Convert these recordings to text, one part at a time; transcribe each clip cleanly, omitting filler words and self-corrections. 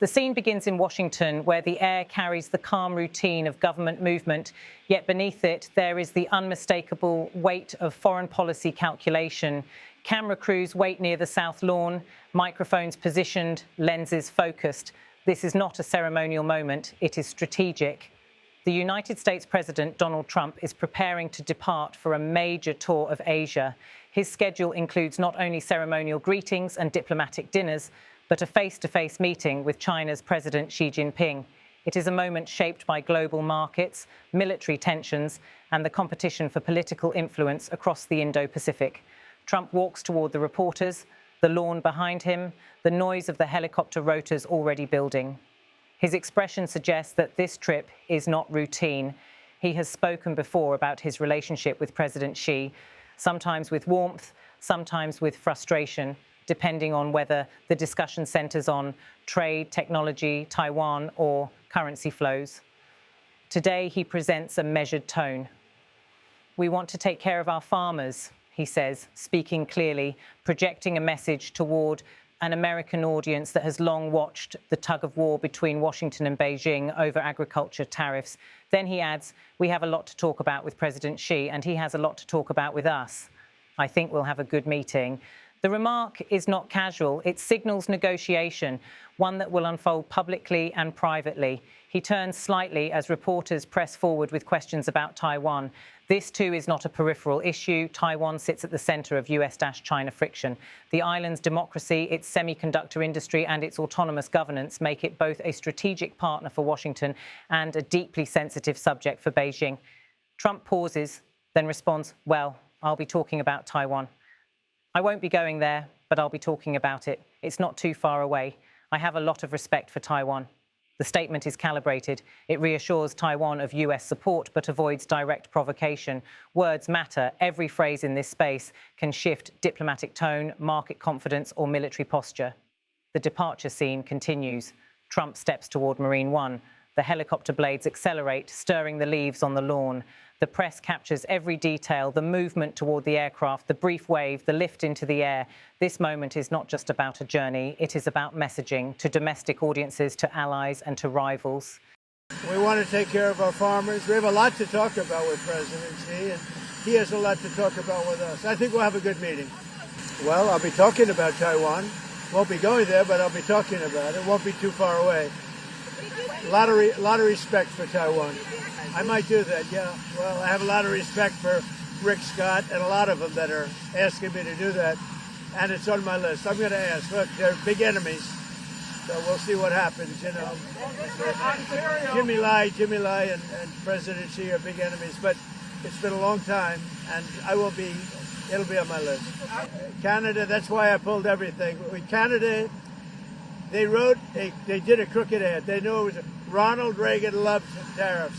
The scene begins in Washington, where the air carries the calm routine of government movement, yet beneath it there is the unmistakable weight of foreign policy calculation. Camera crews wait near the South Lawn, microphones positioned, lenses focused. This is not a ceremonial moment, it is strategic. The United States President Donald Trump is preparing to depart for a major tour of Asia. His schedule includes not only ceremonial greetings and diplomatic dinners, but a face-to-face meeting with China's President Xi Jinping. It is a moment shaped by global markets, military tensions, and the competition for political influence across the Indo-Pacific. Trump walks toward the reporters, the lawn behind him, the noise of the helicopter rotors already building. His expression suggests that this trip is not routine. He has spoken before about his relationship with President Xi, sometimes with warmth, sometimes with frustration, depending on whether the discussion centers on trade, technology, Taiwan, or currency flows. Today, he presents a measured tone. We want to take care of our farmers, he says, speaking clearly, projecting a message toward an American audience that has long watched the tug-of-war between Washington and Beijing over agriculture tariffs. Then he adds, we have a lot to talk about with President Xi, and he has a lot to talk about with us. I think we'll have a good meeting. The remark is not casual. It signals negotiation, one that will unfold publicly and privately. He turns slightly as reporters press forward with questions about Taiwan. This, too, is not a peripheral issue. Taiwan sits at the center of US-China friction. The island's democracy, its semiconductor industry, and its autonomous governance make it both a strategic partner for Washington and a deeply sensitive subject for Beijing. Trump pauses, then responds, well, I'll be talking about Taiwan. I won't be going there, but I'll be talking about it. It's not too far away. I have a lot of respect for Taiwan. The statement is calibrated. It reassures Taiwan of US support, but avoids direct provocation. Words matter. Every phrase in this space can shift diplomatic tone, market confidence, or military posture. The departure scene continues. Trump steps toward Marine One. The helicopter blades accelerate, stirring the leaves on the lawn. The press captures every detail, the movement toward the aircraft, the brief wave, the lift into the air. This moment is not just about a journey, it is about messaging to domestic audiences, to allies and to rivals. We want to take care of our farmers. We have a lot to talk about with President Xi, and he has a lot to talk about with us. I think we'll have a good meeting. Well, I'll be talking about Taiwan. Won't be going there, but I'll be talking about it. Won't be too far away. A lot of respect for Taiwan. I might do that, yeah. Well, I have a lot of respect for Rick Scott and a lot of them that are asking me to do that. And it's on my list. I'm going to ask. Look, they're big enemies. So we'll see what happens, you know. Jimmy Lai and President Xi are big enemies. But it's been a long time, and it'll be on my list. Canada, that's why I pulled everything. With Canada, they did a crooked ad. They knew it was Ronald Reagan loved tariffs.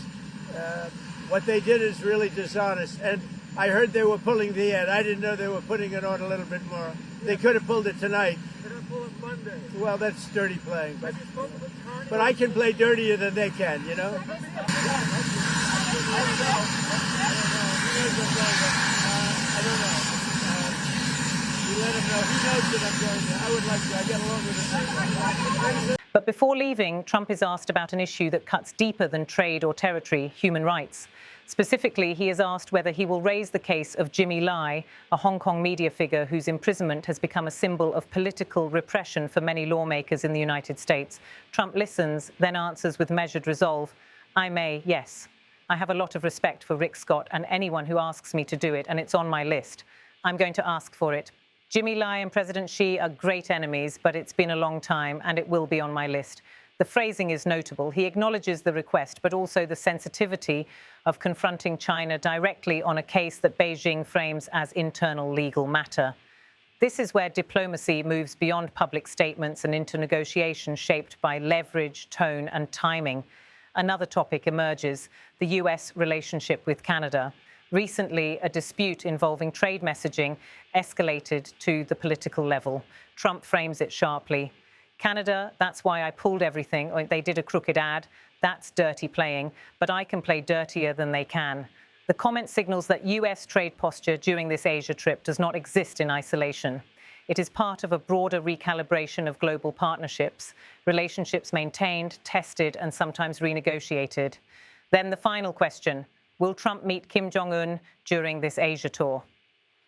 What they did is really dishonest. And I heard they were pulling the ad. I didn't know they were putting it on a little bit more. They could have pulled it tonight. They could have pulled it Monday. Well, that's dirty playing. But I can play dirtier than they can, you know? I don't know. You let him know. He knows that I'm going there. I would like to. I get along with him. But before leaving, Trump is asked about an issue that cuts deeper than trade or territory, human rights. Specifically, he is asked whether he will raise the case of Jimmy Lai, a Hong Kong media figure whose imprisonment has become a symbol of political repression for many lawmakers in the United States. Trump listens, then answers with measured resolve, I may, yes. I have a lot of respect for Rick Scott and anyone who asks me to do it, and it's on my list. I'm going to ask for it. Jimmy Lai and President Xi are great enemies, but it's been a long time, and it will be on my list. The phrasing is notable. He acknowledges the request, but also the sensitivity of confronting China directly on a case that Beijing frames as internal legal matter. This is where diplomacy moves beyond public statements and into negotiations shaped by leverage, tone, and timing. Another topic emerges, the US relationship with Canada. Recently, a dispute involving trade messaging escalated to the political level. Trump frames it sharply. Canada, that's why I pulled everything. They did a crooked ad. That's dirty playing. But I can play dirtier than they can. The comment signals that US trade posture during this Asia trip does not exist in isolation. It is part of a broader recalibration of global partnerships, relationships maintained, tested, and sometimes renegotiated. Then the final question, will Trump meet Kim Jong Un during this Asia tour?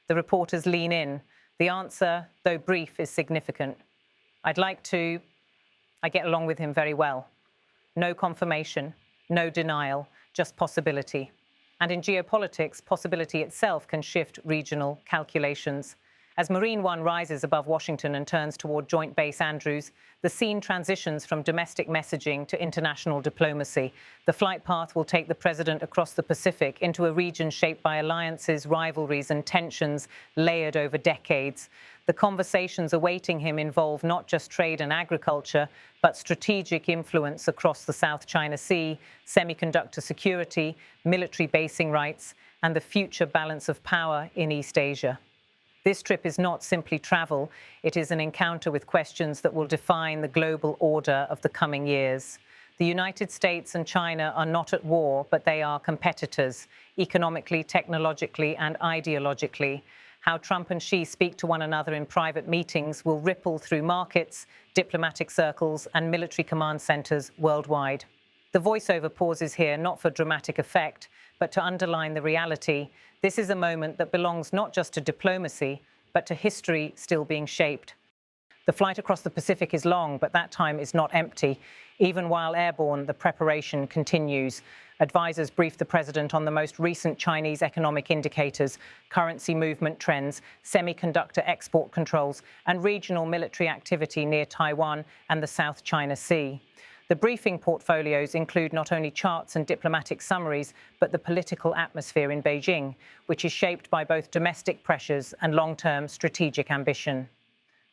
The reporters lean in. The answer, though brief, is significant. I get along with him very well. No confirmation, no denial, just possibility. And in geopolitics, possibility itself can shift regional calculations. As Marine One rises above Washington and turns toward Joint Base Andrews, the scene transitions from domestic messaging to international diplomacy. The flight path will take the president across the Pacific into a region shaped by alliances, rivalries, and tensions layered over decades. The conversations awaiting him involve not just trade and agriculture, but strategic influence across the South China Sea, semiconductor security, military basing rights, and the future balance of power in East Asia. This trip is not simply travel, it is an encounter with questions that will define the global order of the coming years. The United States and China are not at war, but they are competitors, economically, technologically, and ideologically. How Trump and Xi speak to one another in private meetings will ripple through markets, diplomatic circles, and military command centers worldwide. The voiceover pauses here not for dramatic effect, but to underline the reality. This is a moment that belongs not just to diplomacy, but to history still being shaped. The flight across the Pacific is long, but that time is not empty. Even while airborne, the preparation continues. Advisors brief the president on the most recent Chinese economic indicators, currency movement trends, semiconductor export controls, and regional military activity near Taiwan and the South China Sea. The briefing portfolios include not only charts and diplomatic summaries, but the political atmosphere in Beijing, which is shaped by both domestic pressures and long-term strategic ambition.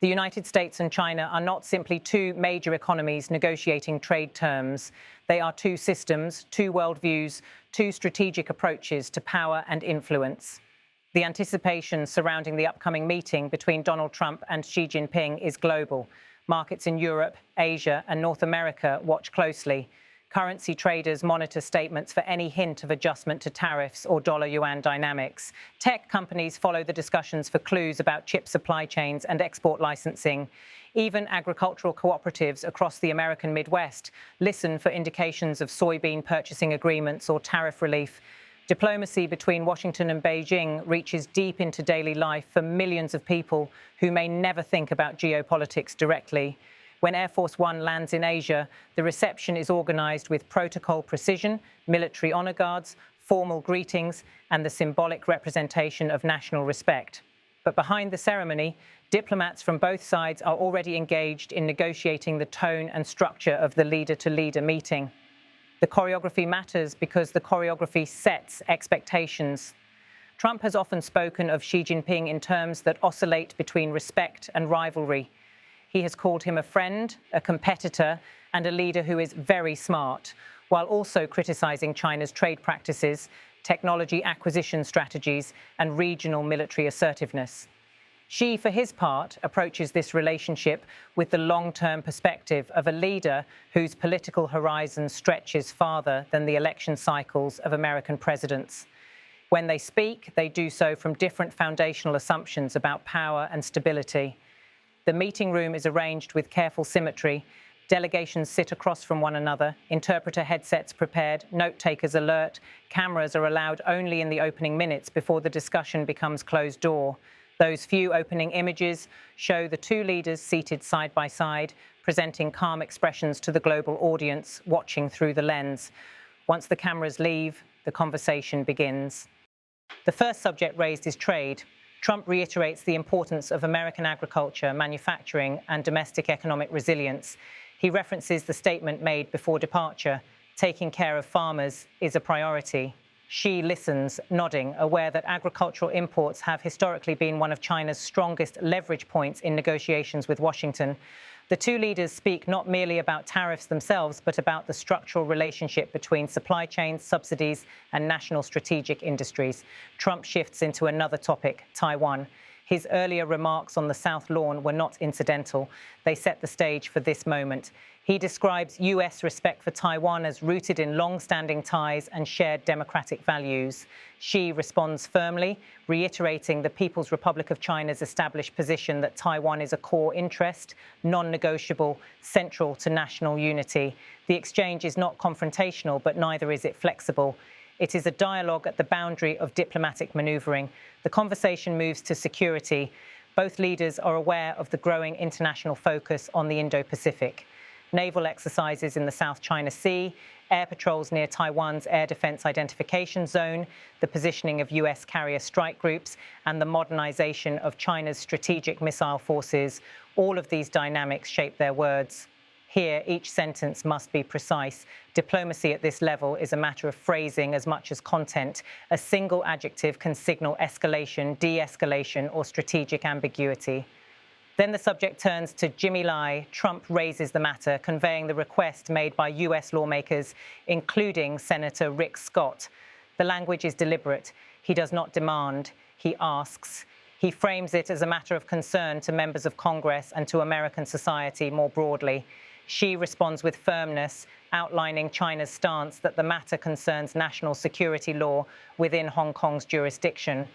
The United States and China are not simply two major economies negotiating trade terms. They are two systems, two worldviews, two strategic approaches to power and influence. The anticipation surrounding the upcoming meeting between Donald Trump and Xi Jinping is global. Markets in Europe, Asia, and North America watch closely. Currency traders monitor statements for any hint of adjustment to tariffs or dollar-yuan dynamics. Tech companies follow the discussions for clues about chip supply chains and export licensing. Even agricultural cooperatives across the American Midwest listen for indications of soybean purchasing agreements or tariff relief. Diplomacy between Washington and Beijing reaches deep into daily life for millions of people who may never think about geopolitics directly. When Air Force One lands in Asia, the reception is organized with protocol precision, military honor guards, formal greetings, and the symbolic representation of national respect. But behind the ceremony, diplomats from both sides are already engaged in negotiating the tone and structure of the leader-to-leader meeting. The choreography matters because the choreography sets expectations. Trump has often spoken of Xi Jinping in terms that oscillate between respect and rivalry. He has called him a friend, a competitor, and a leader who is very smart, while also criticizing China's trade practices, technology acquisition strategies, and regional military assertiveness. Xi, for his part, approaches this relationship with the long-term perspective of a leader whose political horizon stretches farther than the election cycles of American presidents. When they speak, they do so from different foundational assumptions about power and stability. The meeting room is arranged with careful symmetry. Delegations sit across from one another, interpreter headsets prepared, note-takers alert, cameras are allowed only in the opening minutes before the discussion becomes closed door. Those few opening images show the two leaders seated side by side, presenting calm expressions to the global audience, watching through the lens. Once the cameras leave, the conversation begins. The first subject raised is trade. Trump reiterates the importance of American agriculture, manufacturing, and domestic economic resilience. He references the statement made before departure, taking care of farmers is a priority. Xi listens, nodding, aware that agricultural imports have historically been one of China's strongest leverage points in negotiations with Washington. The two leaders speak not merely about tariffs themselves, but about the structural relationship between supply chains, subsidies, and national strategic industries. Trump shifts into another topic, Taiwan. His earlier remarks on the South Lawn were not incidental. They set the stage for this moment. He describes US respect for Taiwan as rooted in long-standing ties and shared democratic values. Xi responds firmly, reiterating the People's Republic of China's established position that Taiwan is a core interest, non-negotiable, central to national unity. The exchange is not confrontational, but neither is it flexible. It is a dialogue at the boundary of diplomatic maneuvering. The conversation moves to security. Both leaders are aware of the growing international focus on the Indo-Pacific. Naval exercises in the South China Sea, air patrols near Taiwan's air defense identification zone, the positioning of US carrier strike groups, and the modernization of China's strategic missile forces. All of these dynamics shape their words. Here, each sentence must be precise. Diplomacy at this level is a matter of phrasing as much as content. A single adjective can signal escalation, de-escalation, or strategic ambiguity. Then the subject turns to Jimmy Lai. Trump raises the matter, conveying the request made by US lawmakers, including Senator Rick Scott. The language is deliberate. He does not demand, he asks. He frames it as a matter of concern to members of Congress and to American society more broadly. Xi responds with firmness, outlining China's stance that the matter concerns national security law within Hong Kong's jurisdiction.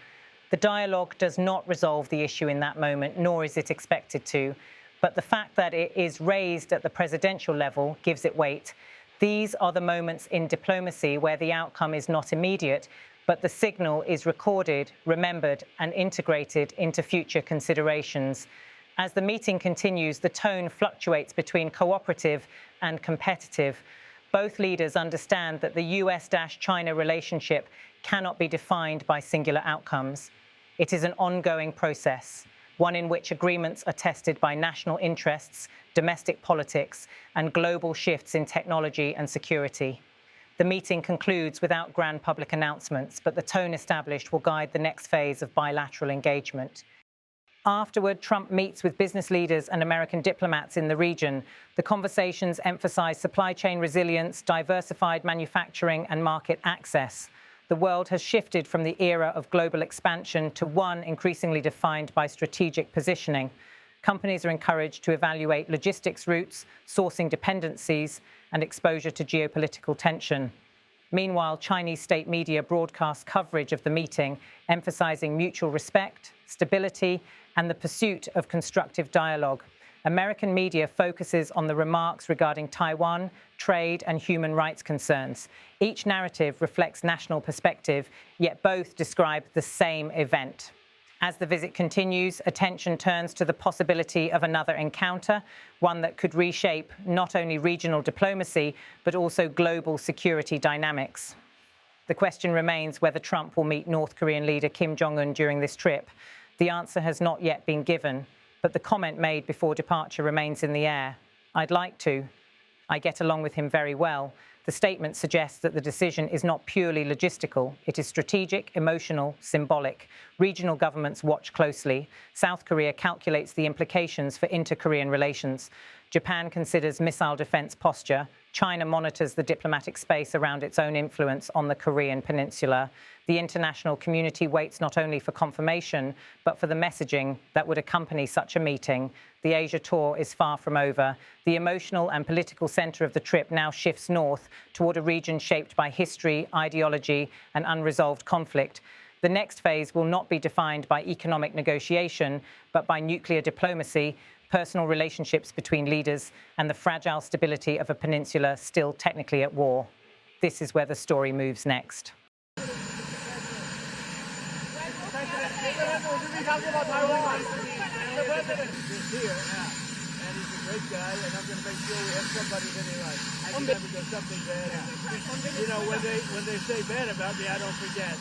The dialogue does not resolve the issue in that moment, nor is it expected to. But the fact that it is raised at the presidential level gives it weight. These are the moments in diplomacy where the outcome is not immediate, but the signal is recorded, remembered, and integrated into future considerations. As the meeting continues, the tone fluctuates between cooperative and competitive. Both leaders understand that the US-China relationship cannot be defined by singular outcomes. It is an ongoing process, one in which agreements are tested by national interests, domestic politics, and global shifts in technology and security. The meeting concludes without grand public announcements, but the tone established will guide the next phase of bilateral engagement. Afterward, Trump meets with business leaders and American diplomats in the region. The conversations emphasize supply chain resilience, diversified manufacturing, and market access. The world has shifted from the era of global expansion to one increasingly defined by strategic positioning. Companies are encouraged to evaluate logistics routes, sourcing dependencies, and exposure to geopolitical tension. Meanwhile, Chinese state media broadcast coverage of the meeting, emphasizing mutual respect, stability, and the pursuit of constructive dialogue. American media focuses on the remarks regarding Taiwan, trade, and human rights concerns. Each narrative reflects national perspective, yet both describe the same event. As the visit continues, attention turns to the possibility of another encounter, one that could reshape not only regional diplomacy, but also global security dynamics. The question remains whether Trump will meet North Korean leader Kim Jong Un during this trip. The answer has not yet been given, but the comment made before departure remains in the air. I'd like to. I get along with him very well. The statement suggests that the decision is not purely logistical. It is strategic, emotional, symbolic. Regional governments watch closely. South Korea calculates the implications for inter-Korean relations. Japan considers missile defense posture. China monitors the diplomatic space around its own influence on the Korean peninsula. The international community waits not only for confirmation, but for the messaging that would accompany such a meeting. The Asia tour is far from over. The emotional and political center of the trip now shifts north toward a region shaped by history, ideology, and unresolved conflict. The next phase will not be defined by economic negotiation, but by nuclear diplomacy, personal relationships between leaders, and the fragile stability of a peninsula still technically at war. This is where the story moves next. The president is here, and he's a great guy, and I'm going to make sure we have somebody that he likes. I can never do something bad. You know, when they say bad about me, I don't forget.